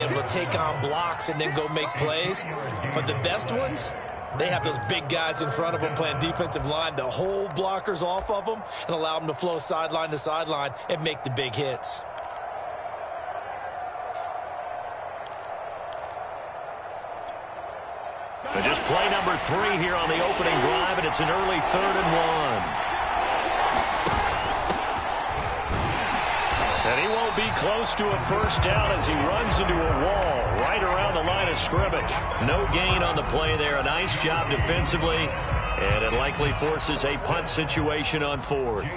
able to take on blocks and then go make plays. But the best ones, they have those big guys in front of them playing defensive line to hold blockers off of them and allow them to flow sideline to sideline and make the big hits. And just play number 3 here on the opening drive, and it's an early 3rd and 1. And he won't be close to a first down as he runs into a wall right around the line of scrimmage. No gain on the play there. A nice job defensively, and it likely forces a punt situation on 4th.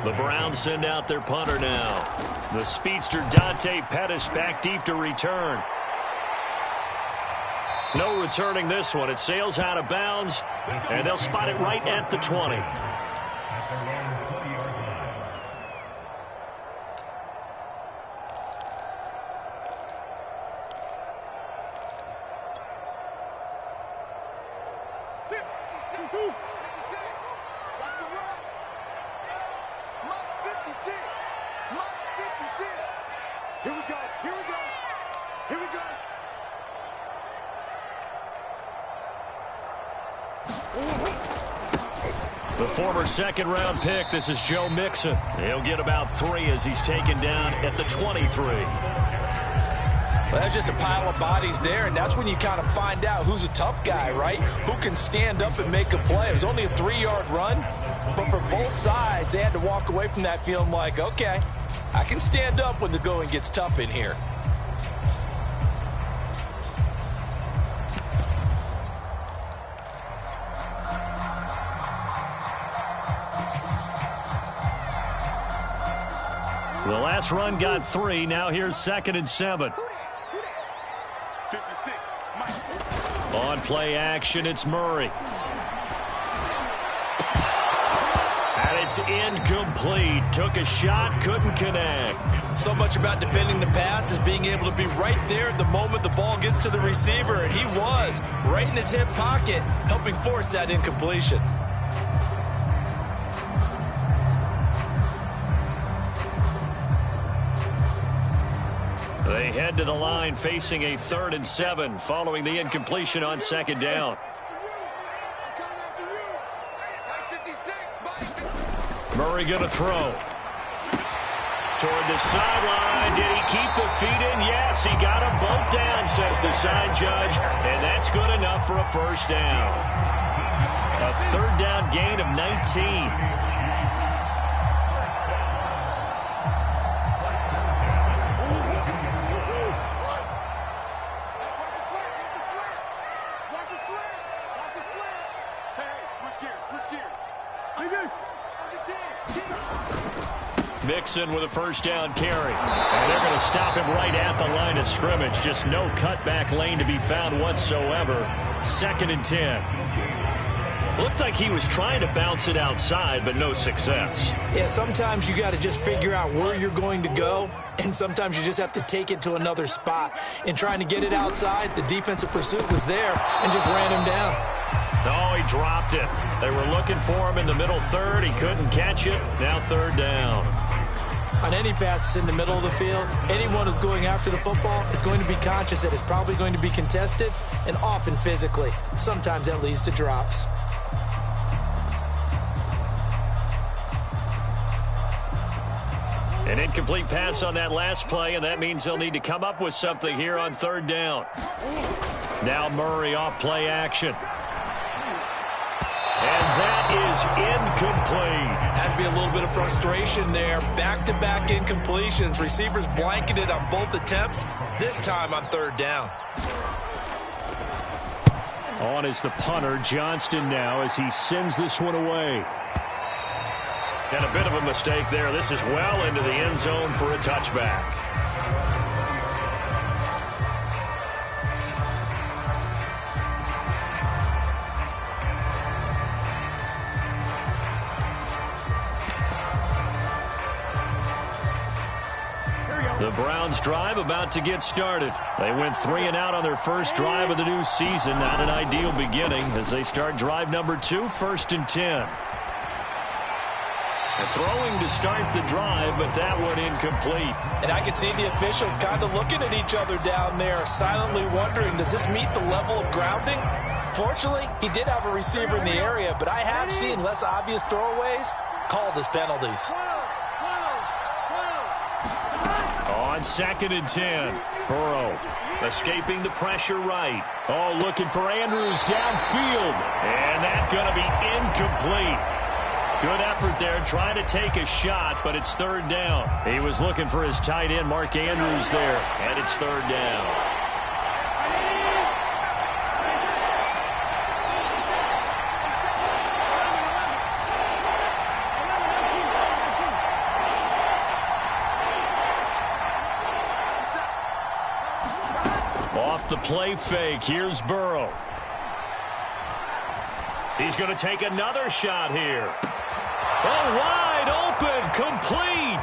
The Browns send out their punter now. The speedster Dante Pettis back deep to return. No returning this one. It sails out of bounds, and they'll spot it right at the 20. The former second-round pick, this is Joe Mixon. He'll get about 3 as he's taken down at the 23. Well, that's just a pile of bodies there, and that's when you kind of find out who's a tough guy, right? Who can stand up and make a play. It was only a 3-yard run, but for both sides, they had to walk away from that feeling like, okay, I can stand up when the going gets tough in here. The last run got 3. Now here's 2nd and 7. 56. On play action, it's Murray. And it's incomplete. Took a shot, couldn't connect. So much about defending the pass is being able to be right there at the moment the ball gets to the receiver, and he was right in his hip pocket, helping force that incompletion. They head to the line facing a 3rd and 7 following the incompletion on 2nd down. Murray going to throw. Toward the sideline. Did he keep the feet in? Yes, he got them both down, says the sign judge. And that's good enough for a first down. A 3rd down gain of 19. Mixon with a first down carry. And they're going to stop him right at the line of scrimmage. Just no cutback lane to be found whatsoever. 2nd and 10. Looked like he was trying to bounce it outside, but no success. Yeah, sometimes you got to just figure out where you're going to go, and sometimes you just have to take it to another spot. In trying to get it outside, the defensive pursuit was there and just ran him down. Oh, he dropped it. They were looking for him in the middle 3rd. He couldn't catch it. Now 3rd down. On any passes in the middle of the field, anyone who's going after the football is going to be conscious that it's probably going to be contested, and often physically. Sometimes that leads to drops. An incomplete pass on that last play, and that means they'll need to come up with something here on 3rd down. Now Murray off play action. And that is incomplete. Has to be a little bit of frustration there. Back-to-back incompletions. Receivers blanketed on both attempts, this time on 3rd down. On is the punter, Johnston now, as he sends this one away. And a bit of a mistake there. This is well into the end zone for a touchback. The Browns drive about to get started. They went 3 and out on their first drive of the new season. Not an ideal beginning as they start drive number 2, 1st and 10. And throwing to start the drive, but that one incomplete. And I can see the officials kind of looking at each other down there, silently wondering, does this meet the level of grounding? Fortunately, he did have a receiver in the area, but I have seen less obvious throwaways called as penalties. On 2nd and 10, Burrow escaping the pressure right. Oh, looking for Andrews downfield. And that's going to be incomplete. Good effort there, trying to take a shot, but it's 3rd down. He was looking for his tight end, Mark Andrews, there, and it's 3rd down. Off the play fake, here's Burrow. He's going to take another shot here. Oh, wide open, complete.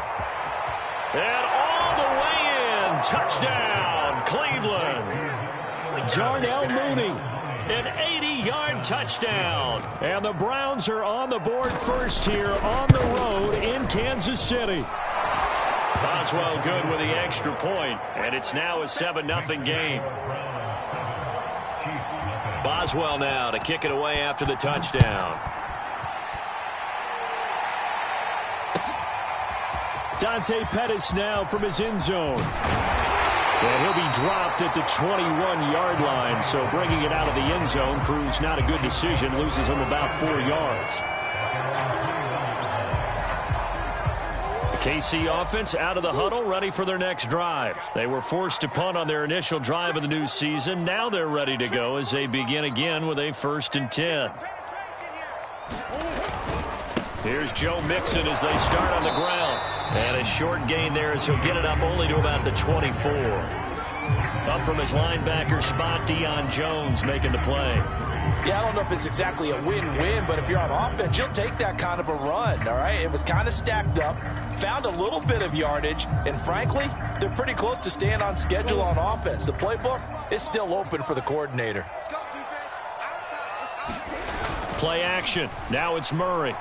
And all the way in, touchdown, Cleveland. Darnell Mooney, an 80-yard touchdown. And the Browns are on the board first here on the road in Kansas City. Boswell good with the extra point, and it's now a 7-0 game. Boswell now to kick it away after the touchdown. Dante Pettis now from his end zone. And he'll be dropped at the 21-yard line, so bringing it out of the end zone proves not a good decision, loses him about 4 yards. KC offense out of the huddle, ready for their next drive. They were forced to punt on their initial drive of the new season. Now they're ready to go as they begin again with a 1st and 10. Here's Joe Mixon as they start on the ground. And a short gain there as he'll get it up only to about the 24. Up from his linebacker spot, Deion Jones making the play. Yeah, I don't know if it's exactly a win-win, but if you're on offense, you'll take that kind of a run, all right? It was kind of stacked up, found a little bit of yardage, and frankly, they're pretty close to staying on schedule on offense. The playbook is still open for the coordinator. Play action. Now it's Murray.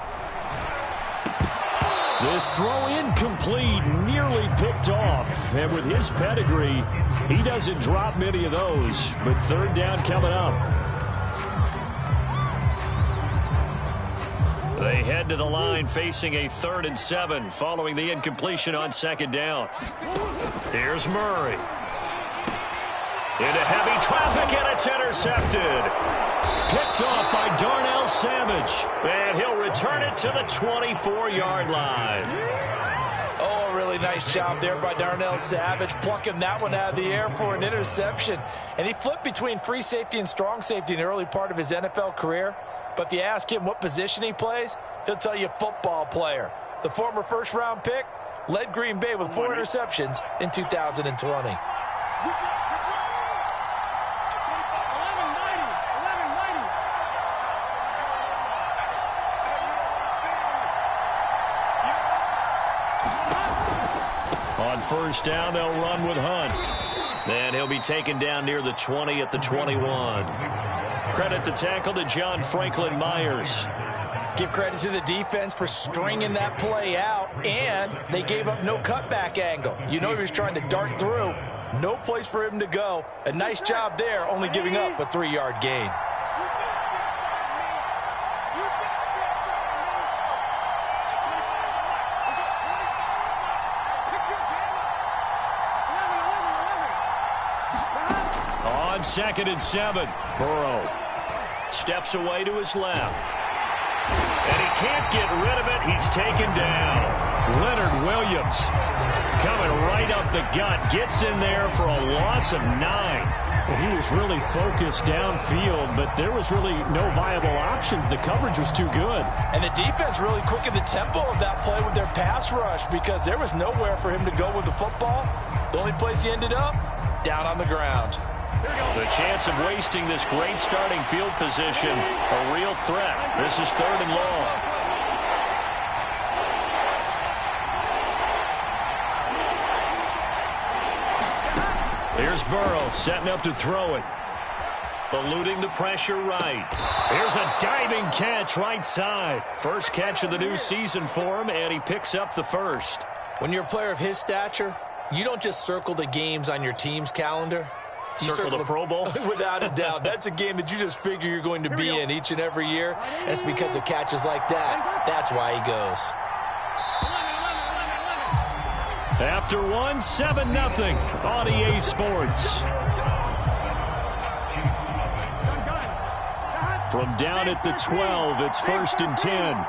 This throw incomplete, nearly picked off. And with his pedigree, he doesn't drop many of those. But 3rd down coming up. They head to the line facing a 3rd and 7 following the incompletion on 2nd down. Here's Murray. Into heavy traffic, and it's intercepted. Picked off by Darnell Savage. And he'll return it to the 24-yard line. Oh, a really nice job there by Darnell Savage, plucking that one out of the air for an interception. And he flipped between free safety and strong safety in the early part of his NFL career. But if you ask him what position he plays, he'll tell you football player. The former 1st-round pick led Green Bay with 4 interceptions in 2020. On 1st down, they'll run with Hunt. And he'll be taken down near the 20 at the 21. Credit the tackle to John Franklin Myers. Give credit to the defense for stringing that play out, and they gave up no cutback angle. You know he was trying to dart through. No place for him to go. A nice job there, only giving up a 3-yard gain. On 2nd and 7, Burrow steps away to his left. And he can't get rid of it. He's taken down. Leonard Williams coming right up the gut. Gets in there for a loss of 9. Well, he was really focused downfield, but there was really no viable options. The coverage was too good. And the defense really quickened the tempo of that play with their pass rush because there was nowhere for him to go with the football. The only place he ended up, down on the ground. The chance of wasting this great starting field position, a real threat. This is 3rd and long. Here's Burrow setting up to throw it. eluding the pressure right. Here's a diving catch right side. First catch of the new season for him, and he picks up the first. When you're a player of his stature, you don't just circle the games on your team's calendar. You circle the Pro Bowl? Without a doubt. That's a game that you just figure you're going to be in each and every year. And it's because of catches like that. That's why he goes. After one, 7-0 on EA Sports. From down at the 12, it's 1st and 10.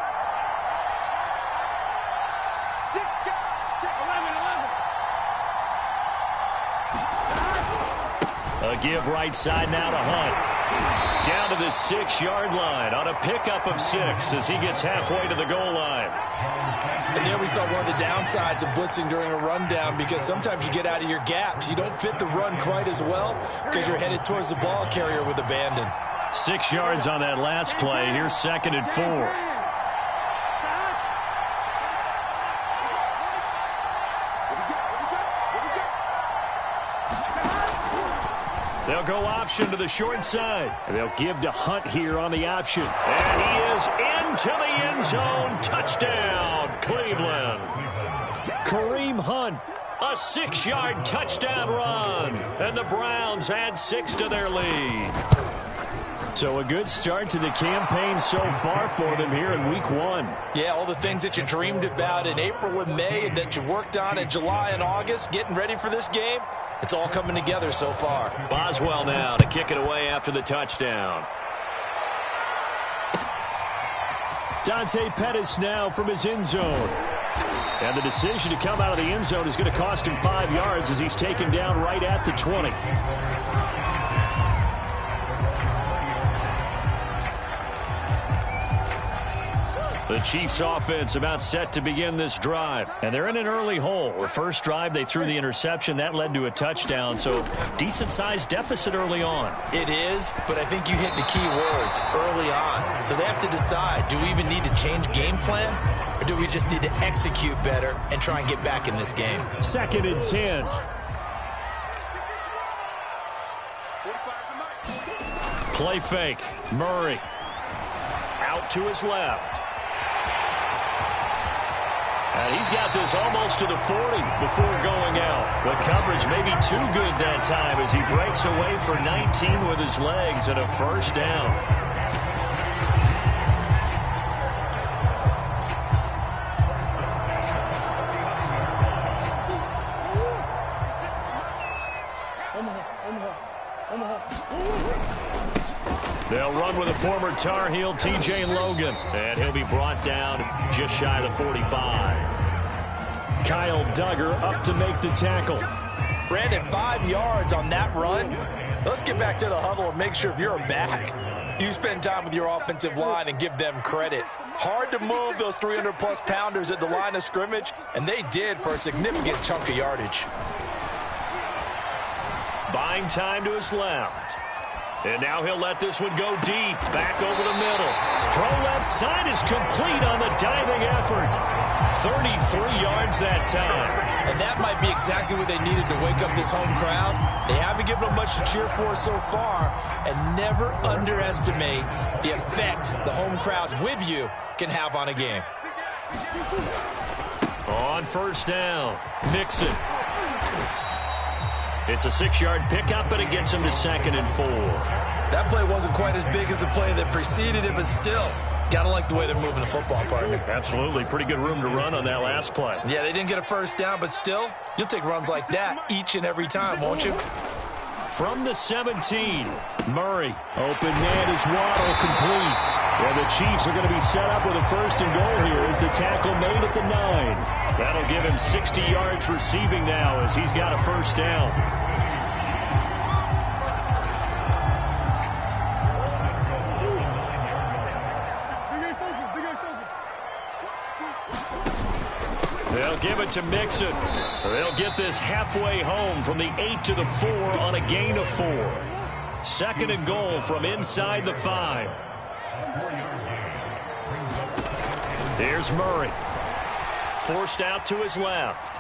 A give right side now to Hunt. Down to the 6-yard line on a pickup of 6 as he gets halfway to the goal line. And there we saw one of the downsides of blitzing during a rundown, because sometimes you get out of your gaps. You don't fit the run quite as well because you're headed towards the ball carrier with abandon. 6 yards on that last play. Here's 2nd and 4. They'll go option to the short side. And they'll give to Hunt here on the option. And he is into the end zone. Touchdown, Cleveland. Kareem Hunt, a 6-yard touchdown run. And the Browns add 6 to their lead. So a good start to the campaign so far for them here in week 1. Yeah, all the things that you dreamed about in April and May and that you worked on in July and August, getting ready for this game, it's all coming together so far. Boswell now to kick it away after the touchdown. Dante Pettis now from his end zone. And the decision to come out of the end zone is going to cost him 5 yards as he's taken down right at the 20. The Chiefs offense about set to begin this drive. And they're in an early hole. The first drive, they threw the interception. That led to a touchdown. So decent-sized deficit early on. It is, but I think you hit the key words early on. So they have to decide, do we even need to change game plan? Or do we just need to execute better and try and get back in this game? 2nd and 10. Play fake. Murray. Out to his left. And he's got this almost to the 40 before going out. The coverage may be too good that time as he breaks away for 19 with his legs and a first down. They'll run with a former Tar Heel, T.J. Logan. And he'll be brought down just shy of the 45. Kyle Duggar up to make the tackle. Brandon, 5 yards on that run. Let's get back to the huddle and make sure if you're a back, you spend time with your offensive line and give them credit. Hard to move those 300-plus pounders at the line of scrimmage, and they did for a significant chunk of yardage. Buying time to his left. And now he'll let this one go deep. Back over the middle. Throw left side is complete on the diving effort. 33 yards that time. And that might be exactly what they needed to wake up this home crowd. They haven't given them much to cheer for so far. And never underestimate the effect the home crowd with you can have on a game. On first down, Mixon. It's a 6-yard pickup, but it gets him to 2nd and 4. That play wasn't quite as big as the play that preceded it, but still, gotta like the way they're moving the football, partner. Absolutely. Pretty good room to run on that last play. Yeah, they didn't get a first down, but still, you'll take runs like that each and every time, won't you? From the 17, Murray. Open man is Waddle, complete. And the Chiefs are going to be set up with a 1st and goal here as the tackle made at the 9. That'll give him 60 yards receiving now as he's got a first down. They'll give it to Mixon. They'll get this halfway home from the 8 to the 4 on a gain of 4. 2nd and goal from inside the 5. Here's Murray. Forced out to his left.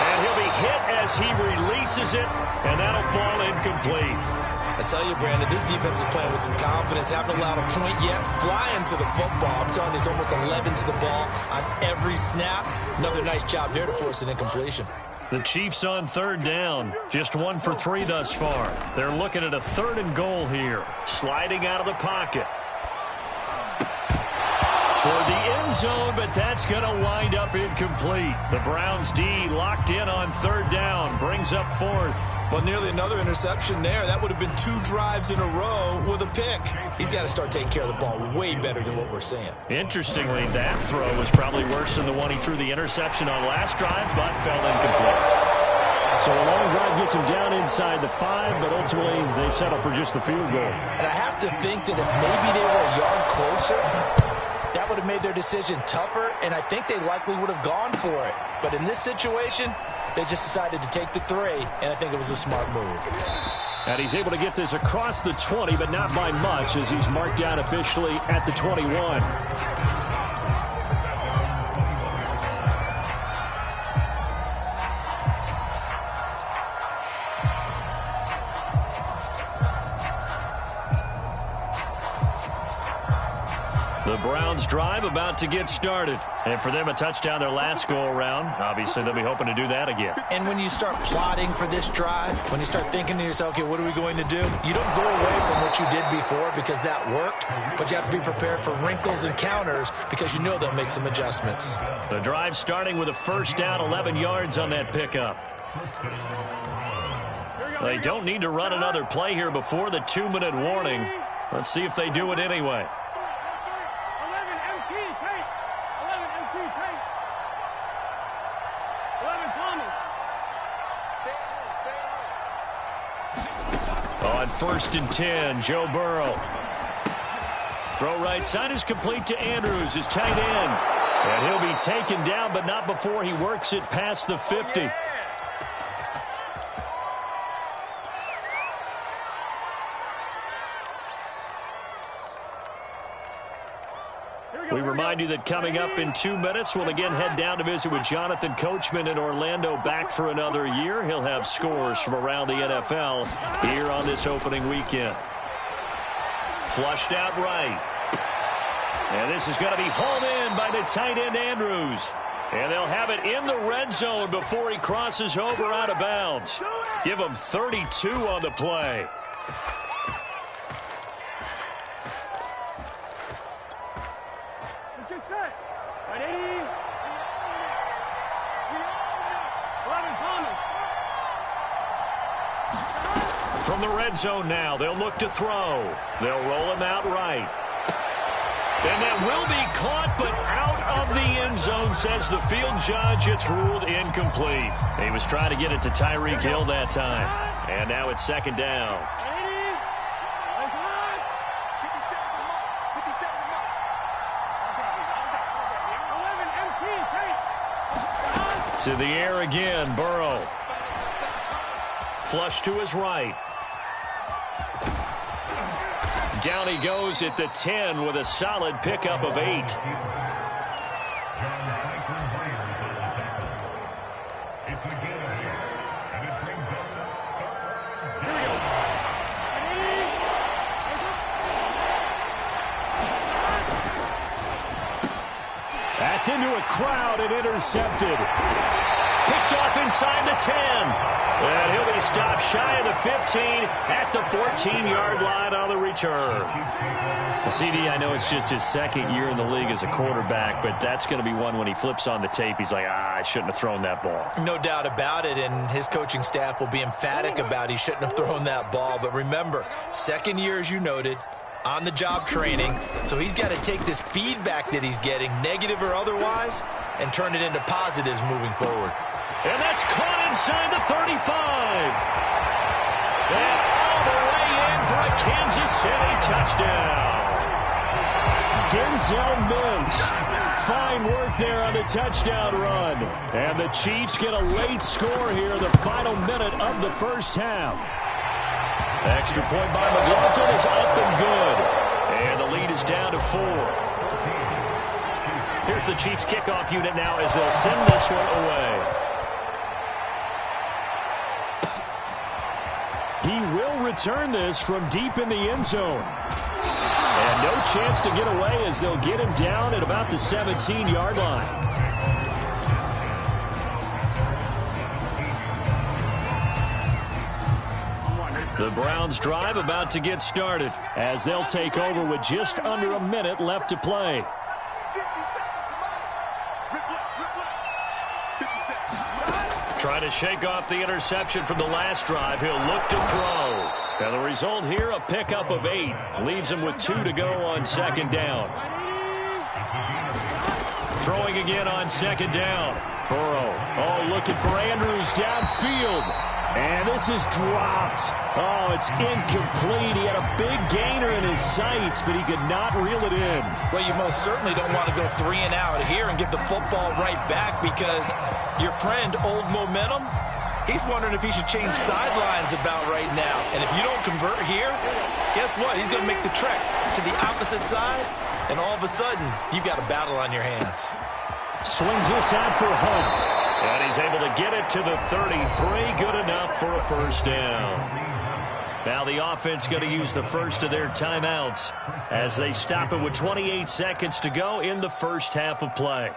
And he'll be hit as he releases it, and that'll fall incomplete. I tell you, Brandon, this defense is playing with some confidence. Haven't allowed a point yet. Flying to the football. I'm telling you, it's almost 11 to the ball on every snap. Another nice job there to force an incompletion. The Chiefs on third down. Just 1 for 3 thus far. They're looking at a 3rd and goal here. Sliding out of the pocket. Toward the end zone, but that's going to wind up incomplete. The Browns D locked in on 3rd down. Brings up 4th. Well, nearly another interception there. That would have been 2 drives in a row with a pick. He's got to start taking care of the ball way better than what we're seeing. Interestingly, that throw was probably worse than the one he threw the interception on last drive, but fell incomplete. So a long drive gets him down inside the 5, but ultimately they settle for just the field goal. And I have to think that if maybe they were a yard closer, that would have made their decision tougher, and I think they likely would have gone for it. But in this situation, they just decided to take the 3, and I think it was a smart move. And he's able to get this across the 20, but not by much, as he's marked down officially at the 21. The Browns drive about to get started. And for them, a touchdown their last go-around. Obviously, they'll be hoping to do that again. And when you start plotting for this drive, when you start thinking to yourself, okay, what are we going to do? You don't go away from what you did before because that worked, but you have to be prepared for wrinkles and counters because you know they'll make some adjustments. The drive starting with a 1st down, 11 yards on that pickup. They don't need to run another play here before the 2-minute warning. Let's see if they do it anyway. On 1st and 10, Joe Burrow. Throw right side is complete to Andrews, his tight end. And he'll be taken down, but not before he works it past the 50. We remind you that coming up in 2 minutes, we'll again head down to visit with Jonathan Coachman in Orlando, back for another year. He'll have scores from around the NFL here on this opening weekend. Flushed out right. And this is going to be hauled in by the tight end Andrews. And they'll have it in the red zone before he crosses over out of bounds. Give him 32 on the play. From the red zone now, they'll look to throw. They'll roll him out right. And that will be caught, but out of the end zone, says the field judge. It's ruled incomplete. He was trying to get it to Tyreek Hill that time. And now it's 2nd down. To the air again, Burrow. Flush to his right. Down he goes at the 10 with a solid pickup of 8. That's into a crowd and intercepted. Picked off inside the 10. And he'll be stopped shy of the 15 at the 14-yard line on the return. CD, I know it's just his 2nd year in the league as a quarterback, but that's going to be one when he flips on the tape. He's like, I shouldn't have thrown that ball. No doubt about it, and his coaching staff will be emphatic about he shouldn't have thrown that ball. But remember, 2nd year, as you noted, on-the-job training, so he's got to take this feedback that he's getting, negative or otherwise, and turn it into positives moving forward. And that's caught inside the 35. And all the way in for a Kansas City touchdown. Denzel Mims. Fine work there on the touchdown run. And the Chiefs get a late score here, the final minute of the 1st half. Extra point by McLaughlin is up and good. And the lead is down to 4. Here's the Chiefs kickoff unit now as they'll send this one away. He will return this from deep in the end zone. And no chance to get away as they'll get him down at about the 17-yard line. The Browns drive about to get started as they'll take over with just under a minute left to play. Trying to shake off the interception from the last drive. He'll look to throw. And the result here, a pickup of 8. Leaves him with 2 to go on second down. Throwing again on second down. Burrow, looking for Andrews downfield. And this is dropped. Oh, it's incomplete. He had a big gainer in his sights, but he could not reel it in. Well, you most certainly don't want to go 3 and out here and give the football right back because your friend, Old Momentum, he's wondering if he should change sidelines about right now. And if you don't convert here, guess what? He's going to make the trek to the opposite side, and all of a sudden, you've got a battle on your hands. Swings this out for Hunt. And he's able to get it to the 33. Good enough for a first down. Now the offense going to use the first of their timeouts as they stop it with 28 seconds to go in the first half of play.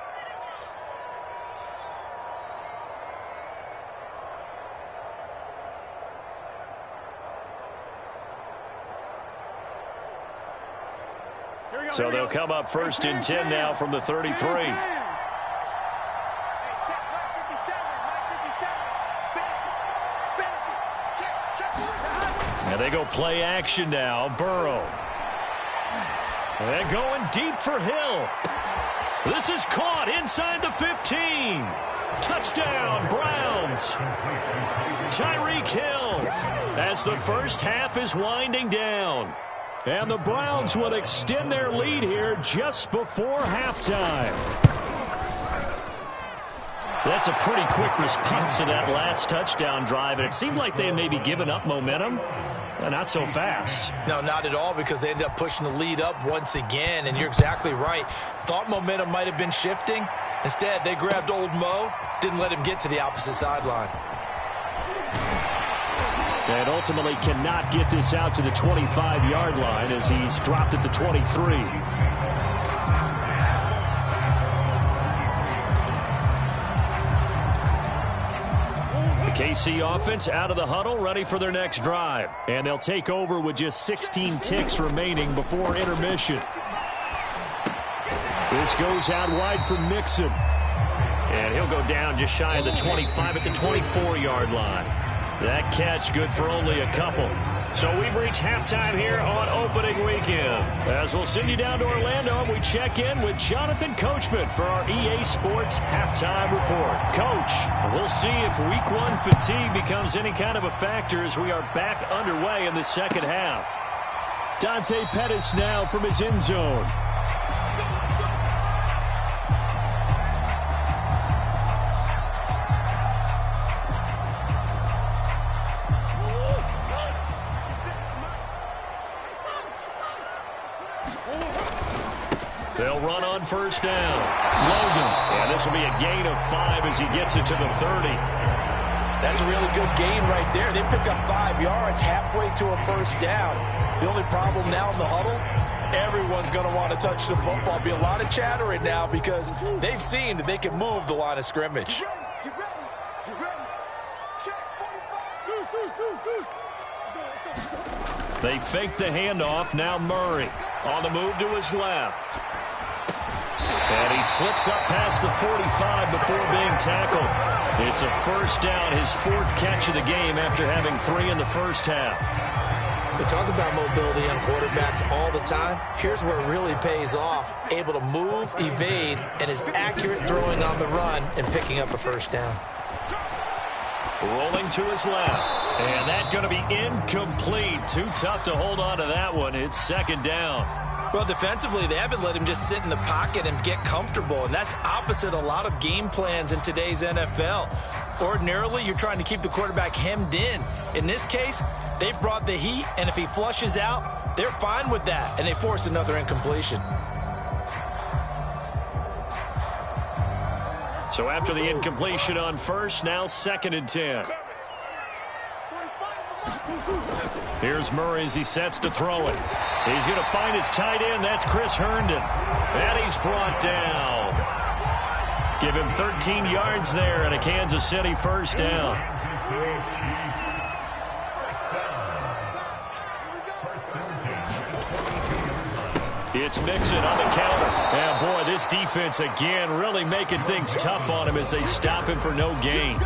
So they'll come up first and 10 now from the 33. And they go play action now. Burrow. And going deep for Hill. This is caught inside the 15. Touchdown, Browns. Tyreek Hill as the first half is winding down. And the Browns will extend their lead here just before halftime. That's a pretty quick response to that last touchdown drive. And it seemed like they had maybe given up momentum. Not so fast. No, not at all, because they ended up pushing the lead up once again, and you're exactly right. Thought momentum might have been shifting. Instead, they grabbed Old Mo, didn't let him get to the opposite sideline. And ultimately cannot get this out to the 25-yard line as he's dropped at the 23. KC offense out of the huddle, ready for their next drive. And they'll take over with just 16 ticks remaining before intermission. This goes out wide for Mixon. And he'll go down just shy of the 25 at the 24-yard line. That catch good for only a couple. So we've reached halftime here on opening weekend. As we'll send you down to Orlando, and we check in with Jonathan Coachman for our EA Sports Halftime Report. Coach, we'll see if Week 1 fatigue becomes any kind of a factor as we are back underway in the second half. Dante Pettis now from his end zone. They'll run on first down. Logan. And this will be a gain of 5 as he gets it to the 30. That's a really good gain right there. They pick up 5 yards halfway to a first down. The only problem now in the huddle, everyone's going to want to touch the football. Be a lot of chattering now because they've seen that they can move the line of scrimmage. They fake the handoff. Now Murray on the move to his left. And he slips up past the 45 before being tackled. It's a first down, his 4th catch of the game after having 3 in the first half. We talk about mobility on quarterbacks all the time. Here's where it really pays off. Able to move, evade, and is accurate throwing on the run and picking up a first down. Rolling to his left. And that's going to be incomplete. Too tough to hold on to that one. It's second down. Well, defensively, they haven't let him just sit in the pocket and get comfortable, and that's opposite a lot of game plans in today's NFL. Ordinarily, you're trying to keep the quarterback hemmed in. In this case, they brought the heat, and if he flushes out, they're fine with that, and they force another incompletion. So after the incompletion on first, now 2nd and 10. Here's Murray as he sets to throw it. He's going to find his tight end. That's Chris Herndon. And he's brought down. Give him 13 yards there and a Kansas City first down. It's Mixon on the counter. And boy, this defense again really making things tough on him as they stop him for no gain.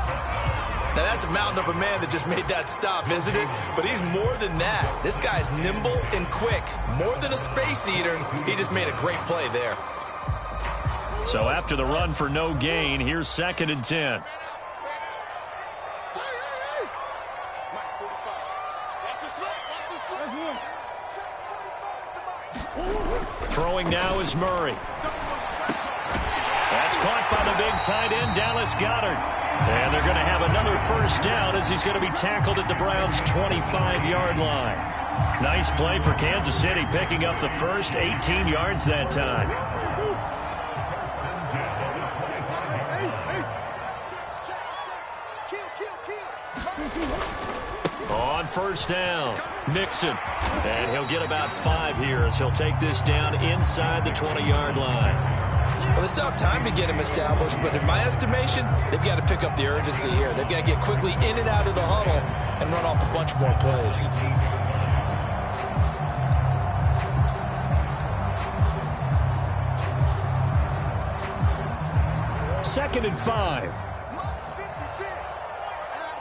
Now, that's a mountain of a man that just made that stop, isn't it? But he's more than that. This guy's nimble and quick. More than a space eater, he just made a great play there. So after the run for no gain, here's 2nd and 10. Throwing now is Murray. That's caught by the big tight end, Dallas Goedert. And they're going to have another first down as he's going to be tackled at the Browns' 25-yard line. Nice play for Kansas City, picking up the first 18 yards that time. On first down, Mixon. And he'll get about 5 here as he'll take this down inside the 20-yard line. Well, they still have time to get him established, but in my estimation, they've got to pick up the urgency here. They've got to get quickly in and out of the huddle and run off a bunch more plays. Second and 5.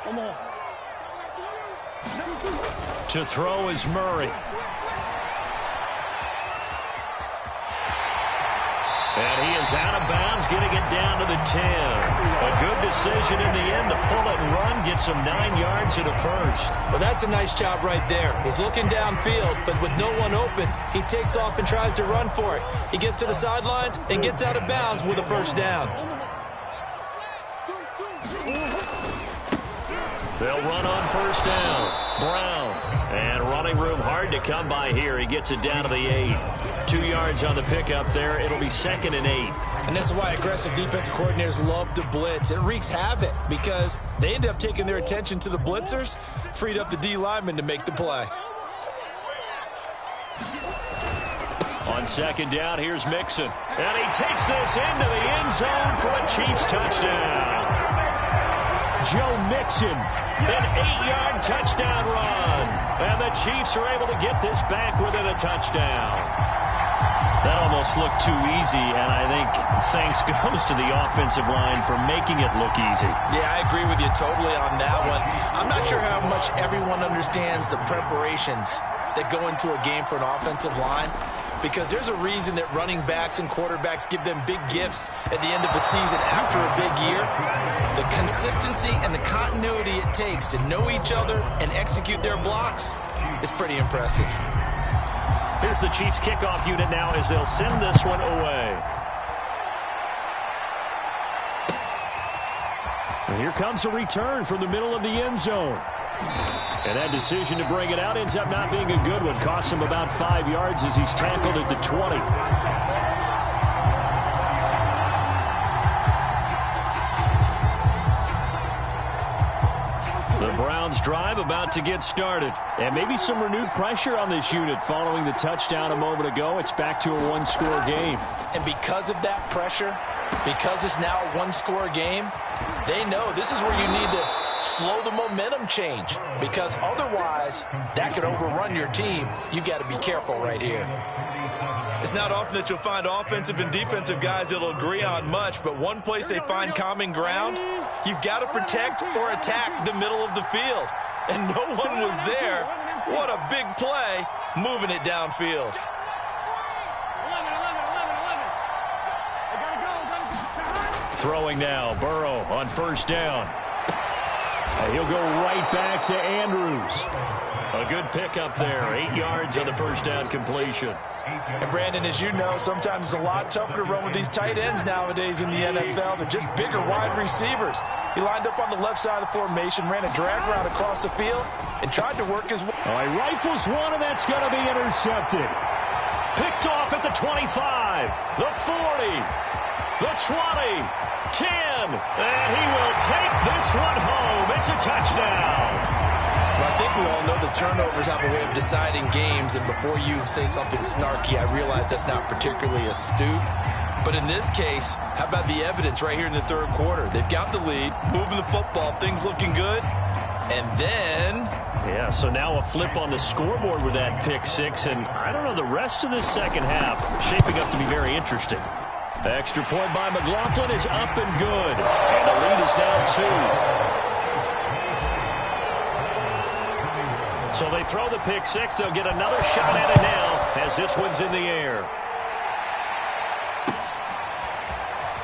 Come on. To throw is Murray. And he is out of bounds, getting it down to the 10. A good decision in the end to pull it and run, gets him 9 yards and a first. Well, that's a nice job right there. He's looking downfield, but with no one open, he takes off and tries to run for it. He gets to the sidelines and gets out of bounds with a first down. They'll run on first down. Brown. And running room hard to come by here. He gets it down to the 8. 2 yards on the pickup there. It'll be 2nd and 8. And this is why aggressive defensive coordinators love to blitz. It wreaks havoc because they end up taking their attention to the blitzers, freed up the D lineman to make the play. On 2nd down, here's Mixon. And he takes this into the end zone for a Chiefs touchdown. Joe Mixon. An 8-yard touchdown run. And the Chiefs are able to get this back within a touchdown. That almost looked too easy, and I think thanks goes to the offensive line for making it look easy. Yeah, I agree with you totally on that one. I'm not sure how much everyone understands the preparations that go into a game for an offensive line, because there's a reason that running backs and quarterbacks give them big gifts at the end of the season after a big year. The consistency and the continuity it takes to know each other and execute their blocks is pretty impressive. Here's the Chiefs kickoff unit now as they'll send this one away. And here comes a return from the middle of the end zone. And that decision to bring it out ends up not being a good one. Costs him about 5 yards as he's tackled at the 20. The Browns drive about to get started. And maybe some renewed pressure on this unit following the touchdown a moment ago. It's back to a one-score game. And because of that pressure, because it's now a one-score game, they know this is where you need to slow the momentum change, because otherwise that could overrun your team. You've got to be careful right here. It's not often that you'll find offensive and defensive guys that'll agree on much, but one place they find common ground, you've got to protect or attack the middle of the field. And no one was there. What a big play, moving it downfield. Throwing now, Burrow on first down. And he'll go right back to Andrews. A good pickup there, 8 yards on the first down completion. And Brandon, as you know, sometimes it's a lot tougher to run with these tight ends nowadays in the NFL. They're just bigger wide receivers. He lined up on the left side of the formation, ran a drag route across the field, and tried to work his way. Oh, he rifles one, and that's going to be intercepted. Picked off at the 25, the 40, the 20, 10, and he will take this one home. It's a touchdown. I think we all know turnovers have a way of deciding games, and before you say something snarky, I realize that's not particularly astute. But in this case, how about the evidence right here in the third quarter? They've got the lead, moving the football, things looking good, and then... Yeah, so now a flip on the scoreboard with that pick six, and I don't know, the rest of this second half shaping up to be very interesting. The extra point by McLaughlin is up and good, and the lead is now 2. So they throw the pick six. They'll get another shot at it now as this one's in the air.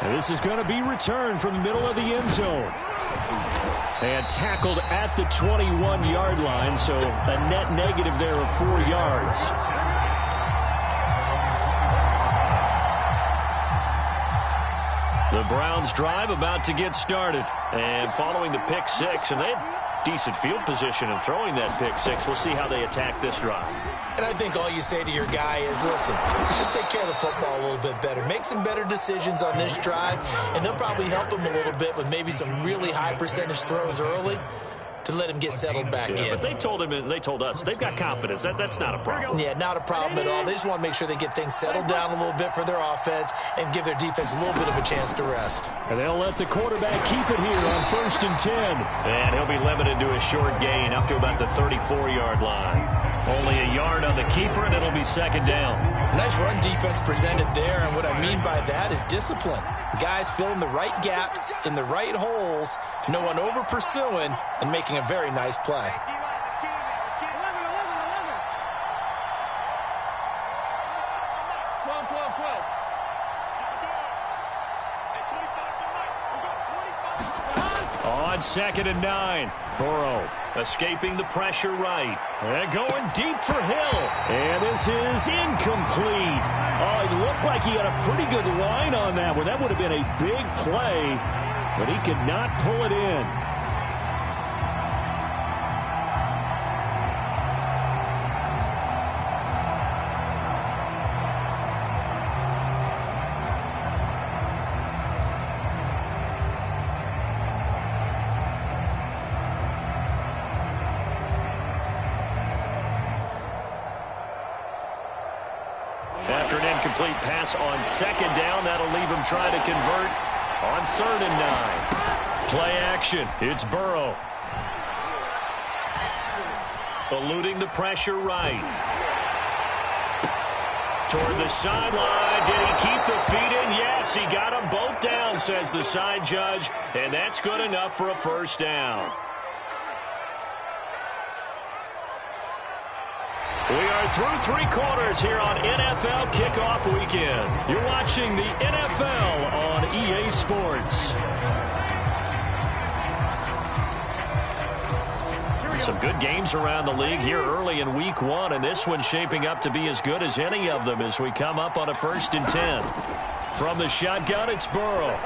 And this is going to be returned from the middle of the end zone. And tackled at the 21-yard line, so a net negative there of 4 yards. The Browns drive about to get started. And following the pick six, and they had decent field position in throwing that pick six. We'll see how they attack this drive. And I think all you say to your guy is, listen, let's just take care of the football a little bit better. Make some better decisions on this drive, and they'll probably help him a little bit with maybe some really high percentage throws early to let him get settled back in. But they told him, and they told us, they've got confidence. That's not a problem. Yeah, not a problem at all. They just want to make sure they get things settled down a little bit for their offense and give their defense a little bit of a chance to rest. And they'll let the quarterback keep it here on 1st and 10. And he'll be limited to a short gain up to about the 34-yard line. Only a yard on the keeper, and it'll be 2nd down. Nice run defense presented there, and what I mean by that is discipline. Guys filling the right gaps in the right holes, no one over-pursuing, and making a very nice play. On 2nd and 9, Burrow escaping the pressure right. And going deep for Hill. And this is incomplete. Oh, it looked like he had a pretty good line on that one. That would have been a big play, but he could not pull it in. After an incomplete pass on 2nd down, that'll leave him trying to convert on 3rd and 9. Play action. It's Burrow. Eluding the pressure right. Toward the sideline. Did he keep the feet in? Yes, he got them both down, says the side judge. And that's good enough for a 1st down. We are through 3 quarters here on NFL Kickoff Weekend. You're watching the NFL on EA Sports. Some good games around the league here early in Week 1, and this one's shaping up to be as good as any of them as we come up on a 1st and 10. From the shotgun, it's Burrow.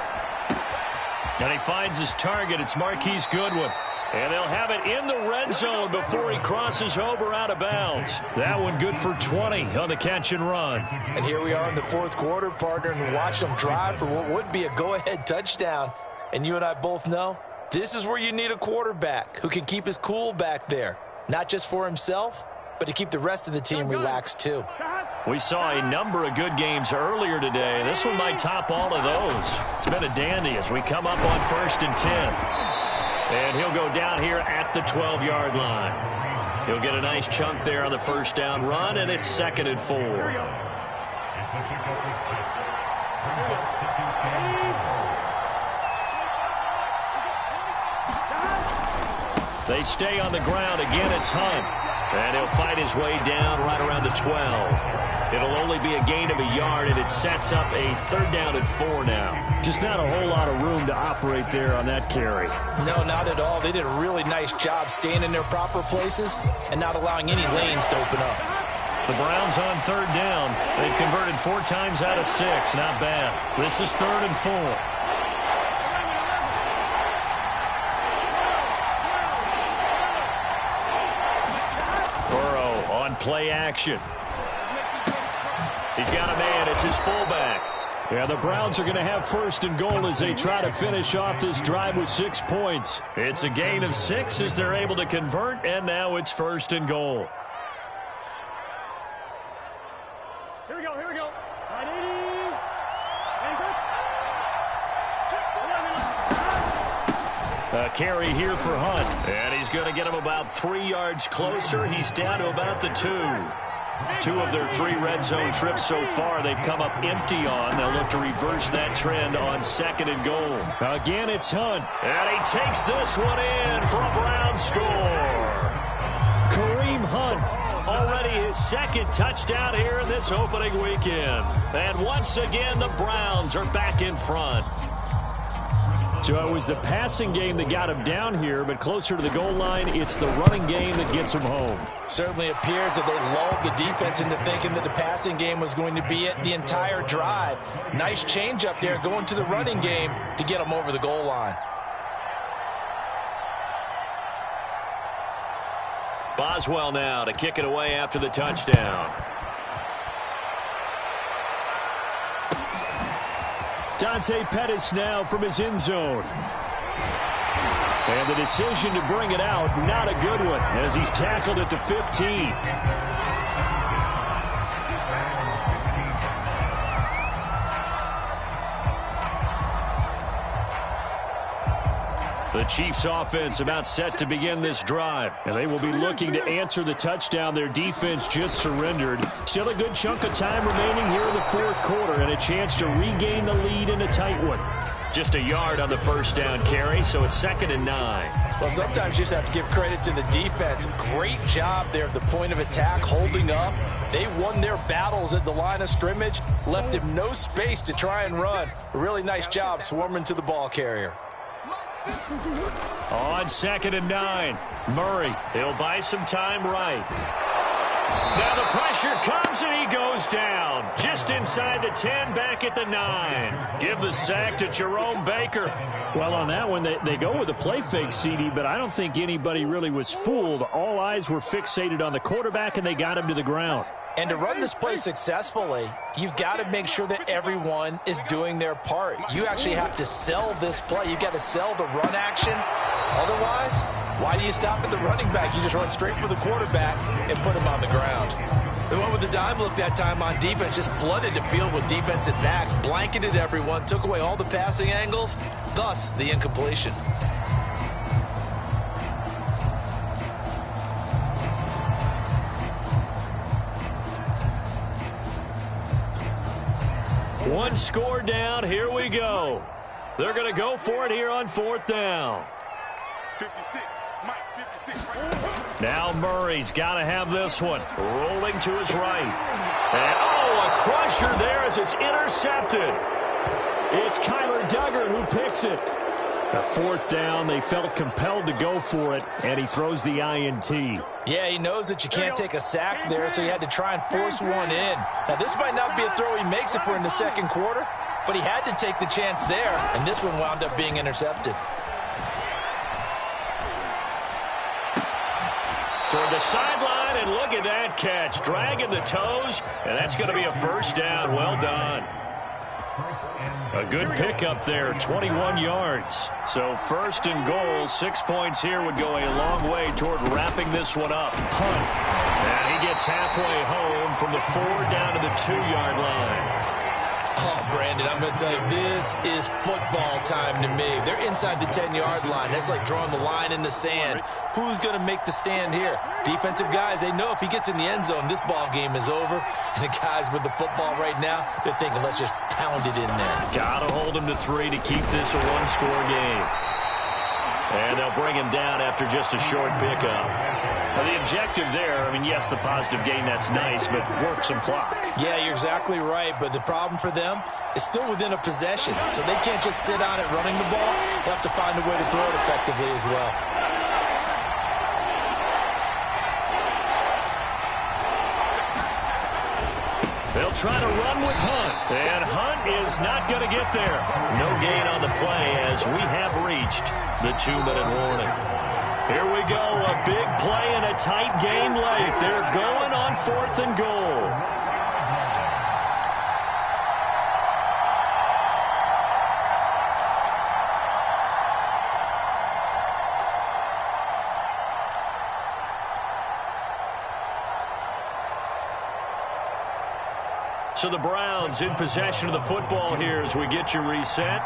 And he finds his target. It's Marquise Goodwin. And they'll have it in the red zone before he crosses over out of bounds. That one good for 20 on the catch and run. And here we are in the 4th quarter, partner, and watch them drive for what would be a go-ahead touchdown. And you and I both know this is where you need a quarterback who can keep his cool back there. Not just for himself, but to keep the rest of the team relaxed too. We saw a number of good games earlier today. This one might top all of those. It's been a dandy as we come up on 1st and 10. And he'll go down here at the 12-yard line. He'll get a nice chunk there on the 1st down run, and it's 2nd and 4. They stay on the ground. Again, it's Hunt. And he'll fight his way down right around the 12. It'll only be a gain of a yard, and it sets up a 3rd down and 4 now. Just not a whole lot of room to operate there on that carry. No, not at all. They did a really nice job staying in their proper places and not allowing any lanes to open up. The Browns on 3rd down. They've converted 4 times out of 6. Not bad. This is 3rd and 4. Play action. He's got a man. It's his fullback. Yeah, the Browns are going to have first and goal as they try to finish off this drive with 6 points. It's a gain of 6 as they're able to convert, and now it's first and goal. Here we go, here we go. 980. A carry here for Hunt, and he's going to get him about 3 yards closer. He's down to about the 2. 2 of their 3 red zone trips so far they've come up empty on. They'll look to reverse that trend on second and goal. Again, it's Hunt. And he takes this one in for a Brown score. Kareem Hunt. Already his second touchdown here in this opening weekend. And once again, the Browns are back in front. So it was the passing game that got him down here, but closer to the goal line, it's the running game that gets him home. Certainly appears that they lulled the defense into thinking that the passing game was going to be it the entire drive. Nice change up there going to the running game to get him over the goal line. Boswell now to kick it away after the touchdown. Dante Pettis now from his end zone. And the decision to bring it out, not a good one, as he's tackled at the 15. The Chiefs offense about set to begin this drive. And they will be looking to answer the touchdown their defense just surrendered. Still a good chunk of time remaining here in the fourth quarter and a chance to regain the lead in a tight one. Just a yard on the first down carry, so it's 2nd and 9. Well, sometimes you just have to give credit to the defense. Great job there at the point of attack, holding up. They won their battles at the line of scrimmage, left him no space to try and run. A really nice job swarming to the ball carrier. On 2nd and 9, Murray. He'll buy some time right. Now the pressure comes and he goes down. Just inside the 10, back at the 9. Give the sack to Jerome Baker. Well, on that one, they go with a play fake, CD, but I don't think anybody really was fooled. All eyes were fixated on the quarterback, and they got him to the ground. And to run this play successfully, you've got to make sure that everyone is doing their part. You actually have to sell this play. You've got to sell the run action. Otherwise, why do you stop at the running back? You just run straight for the quarterback and put him on the ground. The one with the dime look that time on defense just flooded the field with defensive backs, blanketed everyone, took away all the passing angles, thus the incompletion. One score down. Here we go. They're going to go for it here on 4th down. 56. Mike, 56. Now Murray's got to have this one. Rolling to his right. And, a crusher there as it's intercepted. It's Kyler Duggar who picks it. A 4th down, they felt compelled to go for it, and he throws the INT. Yeah, he knows that you can't take a sack there, so he had to try and force one in. Now, this might not be a throw he makes if we're in the second quarter, but he had to take the chance there, and this one wound up being intercepted. Toward the sideline, and look at that catch. Dragging the toes, and that's going to be a first down. Well done. A good pickup there, 21 yards. So 1st and goal, 6 points here would go a long way toward wrapping this one up. Hunt. And he gets halfway home from the 4 down to the 2-yard line. Oh, Brandon, I'm going to tell you, this is football time to me. They're inside the 10-yard line. That's like drawing the line in the sand. Who's going to make the stand here? Defensive guys, they know if he gets in the end zone, this ball game is over. And the guys with the football right now, they're thinking, let's just pound it in there. Got to hold him to 3 to keep this a one-score game. And they'll bring him down after just a short pickup. Now, the objective there, I mean, yes, the positive gain, that's nice, but work some clock. Yeah, you're exactly right, but the problem for them is still within a possession, so they can't just sit on it running the ball. They have to find a way to throw it effectively as well. They'll try to run with Hunt, and Hunt is not going to get there. No gain on the play as we have reached the 2-minute warning. Here we go, a big play and a tight game late. They're going on 4th and goal. So the Browns in possession of the football here as we get you reset.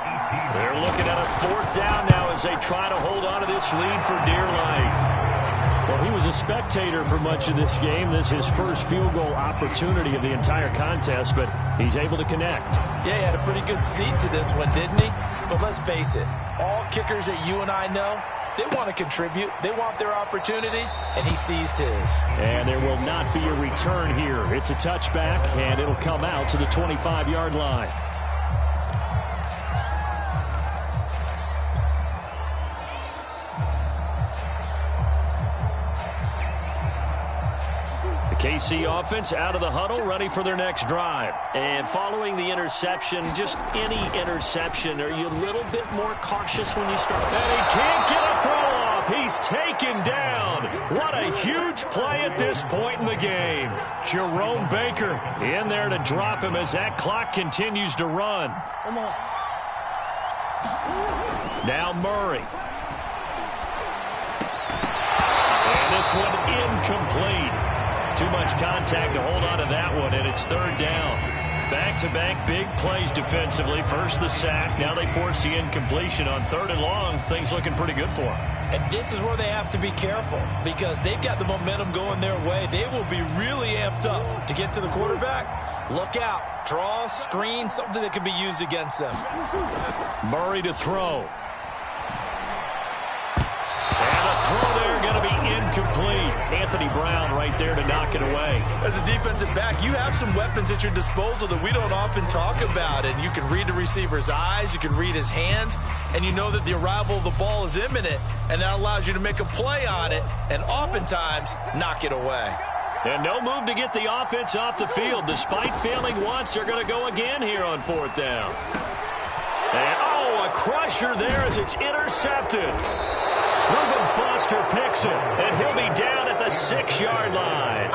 They're looking at a 4th down now as they try to hold on to this lead for dear life. Well, he was a spectator for much of this game. This is his first field goal opportunity of the entire contest, but he's able to connect. Yeah, he had a pretty good seat to this one, didn't he? But let's face it, all kickers that you and I know, they want to contribute. They want their opportunity, and he seized his. And there will not be a return here. It's a touchback, and it'll come out to the 25-yard line. KC offense out of the huddle, ready for their next drive. And following the interception, just any interception, are you a little bit more cautious when you start? And he can't get a throw off. He's taken down. What a huge play at this point in the game. Jerome Baker in there to drop him as that clock continues to run. Come on. Now Murray. And this one incomplete. Too much contact to hold on to that one, and it's 3rd down. Back-to-back big plays defensively. First the sack. Now they force the incompletion on 3rd and long. Things looking pretty good for them. And this is where they have to be careful because they've got the momentum going their way. They will be really amped up to get to the quarterback. Look out. Draw, screen, something that can be used against them. Murray to throw. And the throw there going to be incomplete. Anthony Brown right there to knock it away. As a defensive back, you have some weapons at your disposal that we don't often talk about. And you can read the receiver's eyes, you can read his hands, and you know that the arrival of the ball is imminent. And that allows you to make a play on it and oftentimes knock it away. And no move to get the offense off the field. Despite failing once, they're going to go again here on 4th down. And, oh, a crusher there as it's intercepted. Reuben Foster picks it, and he'll be down at the 6-yard line.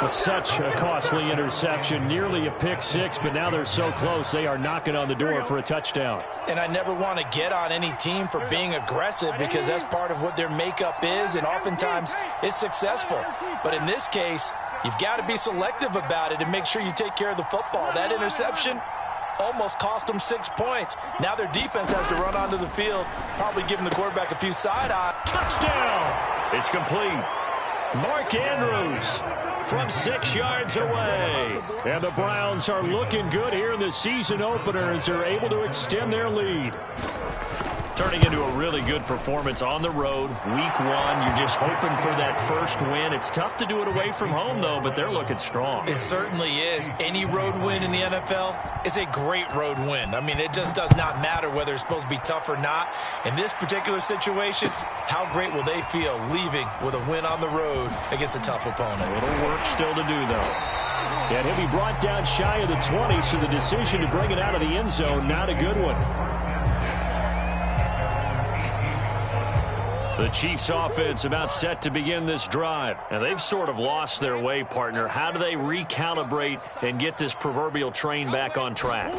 With such a costly interception, nearly a pick six, but now they're so close they are knocking on the door for a touchdown. And I never want to get on any team for being aggressive because that's part of what their makeup is, and oftentimes it's successful. But in this case, you've got to be selective about it and make sure you take care of the football. That interception almost cost them 6 points. Now their defense has to run onto the field, probably giving the quarterback a few side-eye. Touchdown! It's complete. Mark Andrews from 6 yards away. And the Browns are looking good here in the season opener as they're able to extend their lead. Turning into a really good performance on the road. Week 1, you're just hoping for that first win. It's tough to do it away from home, though, but they're looking strong. It certainly is. Any road win in the NFL is a great road win. I mean, it just does not matter whether it's supposed to be tough or not. In this particular situation, how great will they feel leaving with a win on the road against a tough opponent? A little work still to do, though. And he'll be brought down shy of the 20, so the decision to bring it out of the end zone, not a good one. The Chiefs offense about set to begin this drive. And they've sort of lost their way, partner. How do they recalibrate and get this proverbial train back on track?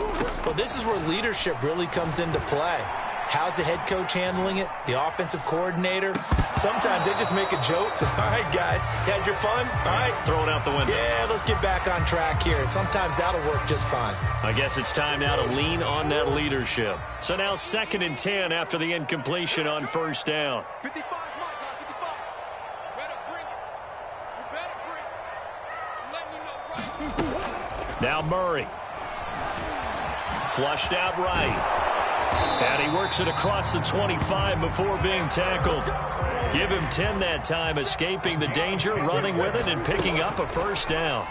Well, this is where leadership really comes into play. How's the head coach handling it? The offensive coordinator? Sometimes they just make a joke. All right, guys, you had your fun? All right. Throw it out the window. Yeah, let's get back on track here. And sometimes that'll work just fine. I guess it's time now to lean on that leadership. So now 2nd and 10 after the incompletion on 1st down. 55, Mike, 55. Better bring it. You better bring it. Let me know right. Now Murray. Flushed out right. And he works it across the 25 before being tackled. Give him 10 that time, escaping the danger, running with it, and picking up a 1st down.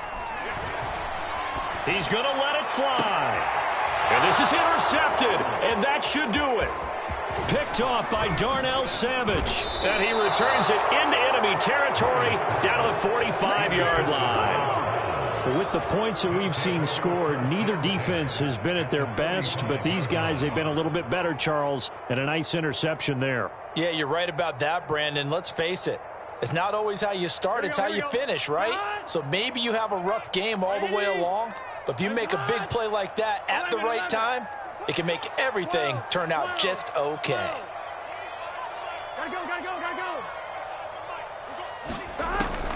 He's going to let it fly. And this is intercepted, and that should do it. Picked off by Darnell Savage. And he returns it into enemy territory down to the 45-yard line. With the points that we've seen scored, neither defense has been at their best, but these guys, they've been a little bit better, Charles, and a nice interception there. Yeah, you're right about that, Brandon. Let's face it. It's not always how you start, it's how you finish, right? So maybe you have a rough game all the way along, but if you make a big play like that at the right time, it can make everything turn out just okay. Gotta go, gotta go, gotta go.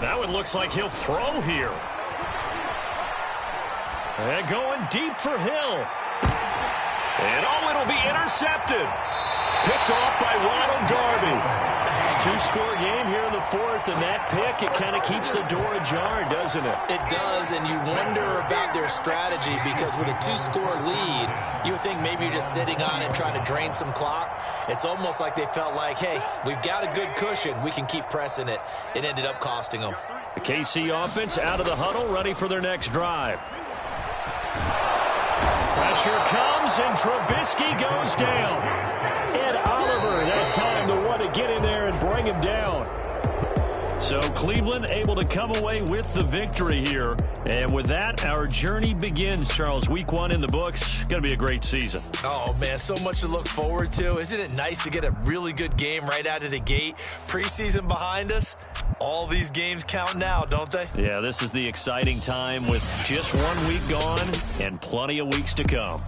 That one looks like he'll throw here. And going deep for Hill. And it'll be intercepted. Picked off by Ronald Darby. Two-score game here in the fourth, and that pick, it kind of keeps the door ajar, doesn't it? It does, and you wonder about their strategy because with a two-score lead, you would think maybe you're just sitting on it trying to drain some clock. It's almost like they felt like, hey, we've got a good cushion. We can keep pressing it. It ended up costing them. The KC offense out of the huddle, ready for their next drive. Pressure comes, and Trubisky goes down. Ed Oliver, that time, the one to get in there and bring him down. So Cleveland able to come away with the victory here. And with that, our journey begins, Charles. Week 1 in the books. Going to be a great season. Oh, man, so much to look forward to. Isn't it nice to get a really good game right out of the gate? Preseason behind us. All these games count now, don't they? Yeah, this is the exciting time with just 1 week gone and plenty of weeks to come.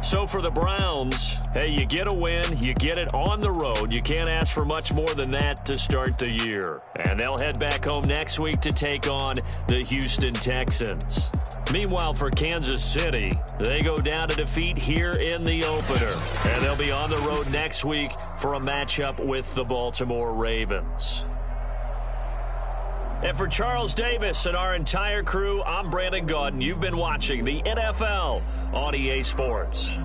So for the Browns, hey, you get a win, you get it on the road. You can't ask for much more than that to start the year. And they'll head back home next week to take on the Houston Texans. Meanwhile, for Kansas City, they go down to defeat here in the opener. And they'll be on the road next week for a matchup with the Baltimore Ravens. And for Charles Davis and our entire crew, I'm Brandon Gaudin. You've been watching the NFL on EA Sports.